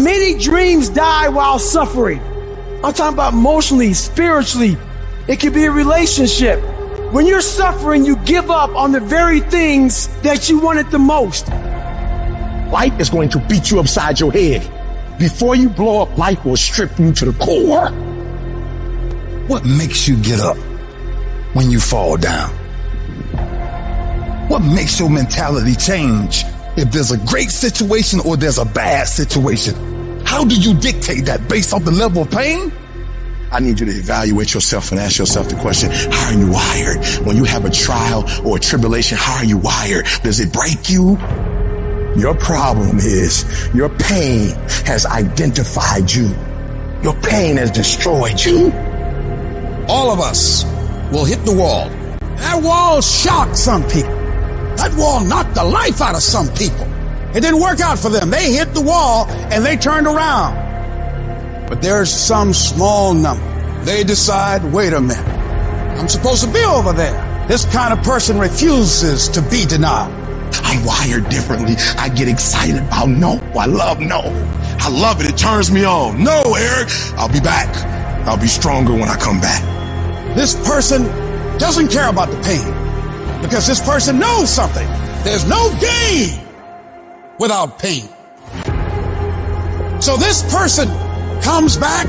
Many dreams die while suffering. I'm talking about emotionally, spiritually. It could be a relationship. When you're suffering, you give up on the very things that you wanted the most. Life is going to beat you upside your head. Before you blow up, life will strip you to the core. What makes you get up when you fall down? What makes your mentality change if there's a great situation or there's a bad situation? How do you dictate that based off the level of pain? I need you to evaluate yourself and ask yourself the question, how are you wired? When you have a trial or a tribulation, how are you wired? Does it break you? Your problem is your pain has identified you. Your pain has destroyed you. All of us will hit the wall. That wall shocked some people. That wall knocked the life out of some people. It didn't work out for them. They hit the wall and they turned around. But there's some small number. They decide, wait a minute, I'm supposed to be over there. This kind of person refuses to be denied. I'm wired differently. I get excited about no. I love no. I love it. It turns me on. No, Eric, I'll be back. I'll be stronger when I come back. This person doesn't care about the pain because this person knows something. There's no gain without pain. So this person comes back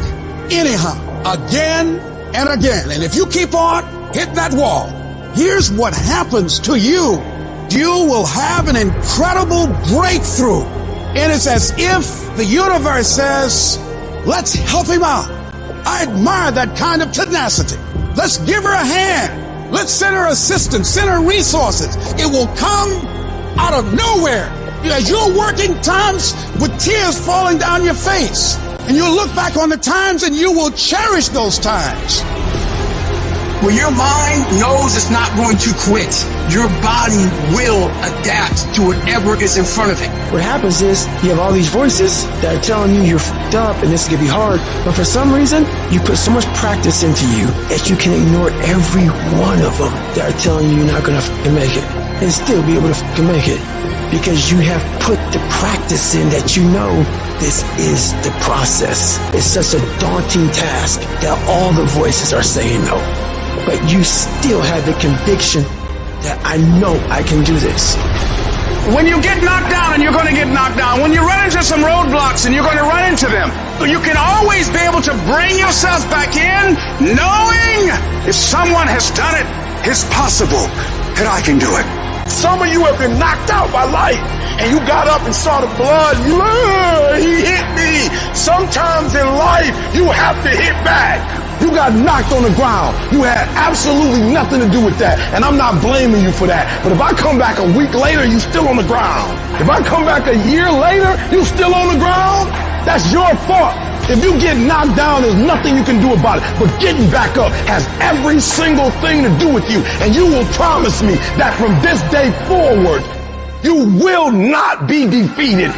anyhow, again and again. And if you keep on hitting that wall, here's what happens to you. You will have an incredible breakthrough. And it's as if the universe says, let's help him out. I admire that kind of tenacity. Let's give her a hand. Let's send her assistance, send her resources. It will come out of nowhere. As you're working times with tears falling down your face. And you'll look back on the times and you will cherish those times. When your mind knows it's not going to quit, your body will adapt to whatever is in front of it. What happens is you have all these voices that are telling you you're f***ed up and this is going to be hard. But for some reason, you put so much practice into you that you can ignore every one of them that are telling you you're not going to f***ing make it and still be able to f***ing make it. Because you have put the practice in that you know this is the process. It's such a daunting task that all the voices are saying no. But you still have the conviction that I know I can do this. When you get knocked down, and you're going to get knocked down, when you run into some roadblocks and you're going to run into them, you can always be able to bring yourself back in knowing if someone has done it, it's possible that I can do it. Some of you have been knocked out by life and you got up and saw the blood. He hit me. Sometimes in life, you have to hit back. You got knocked on the ground. You had absolutely nothing to do with that. And I'm not blaming you for that. But if I come back a week later, you still on the ground. If I come back a year later, you still on the ground, that's your fault. If you get knocked down, there's nothing you can do about it. But getting back up has every single thing to do with you. And you will promise me that from this day forward, you will not be defeated.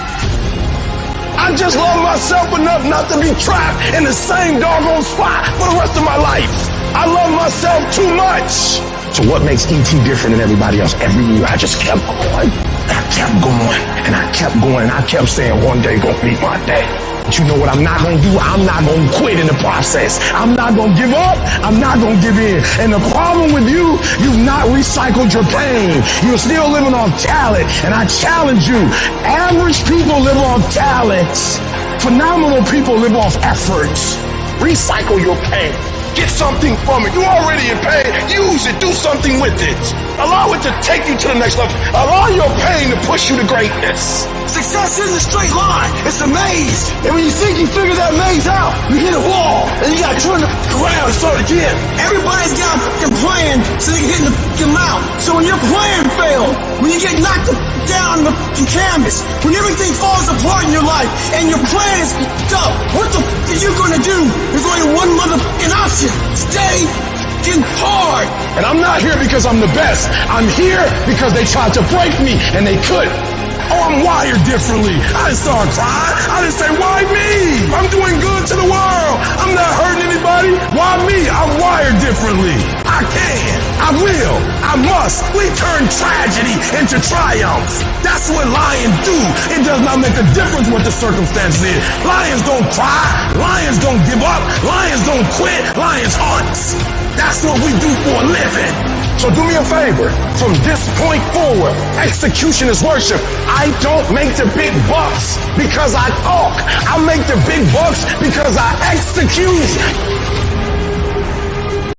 I just love myself enough not to be trapped in the same doggone spot for the rest of my life. I love myself too much. So what makes E.T. different than everybody else? Every year I just kept going. I kept going and I kept going and I kept saying one day gonna be my day. But you know what I'm not going to do? I'm not going to quit in the process. I'm not going to give up. I'm not going to give in. And the problem with you, you've not recycled your pain. You're still living on talent. And I challenge you, average people live on talents. Phenomenal people live off efforts. Recycle your pain. Get something from it. You're already in pain. Use it. Do something with it. Allow it to take you to the next level. Allow your pain to push you to greatness. Success isn't a straight line. It's a maze. And when you think you figure that maze out, you hit a wall. And you got to turn around and start again. Everybody's got a plan so they can hit the mount. So when your plan fails, when you get knocked down the canvas, when everything falls apart in your life and your plan is up, what the are you going to do? There's only one motherfucking option. Stay hard. And I'm not here because I'm the best. I'm here because they tried to break me and they couldn't. Oh, I'm wired differently. I didn't start crying. I didn't say, why me? I'm doing good to the world. I'm not hurting anybody. Why me? I'm wired differently. I I can. I will. I must. We turn tragedy into triumph. That's what lions do. It does not make a difference what the circumstances is. Lions don't cry. Lions don't give up. Lions don't quit. Lions hunt. That's what we do for a living. So do me a favor. From this point forward, execution is worship. I don't make the big bucks because I talk. I make the big bucks because I execute.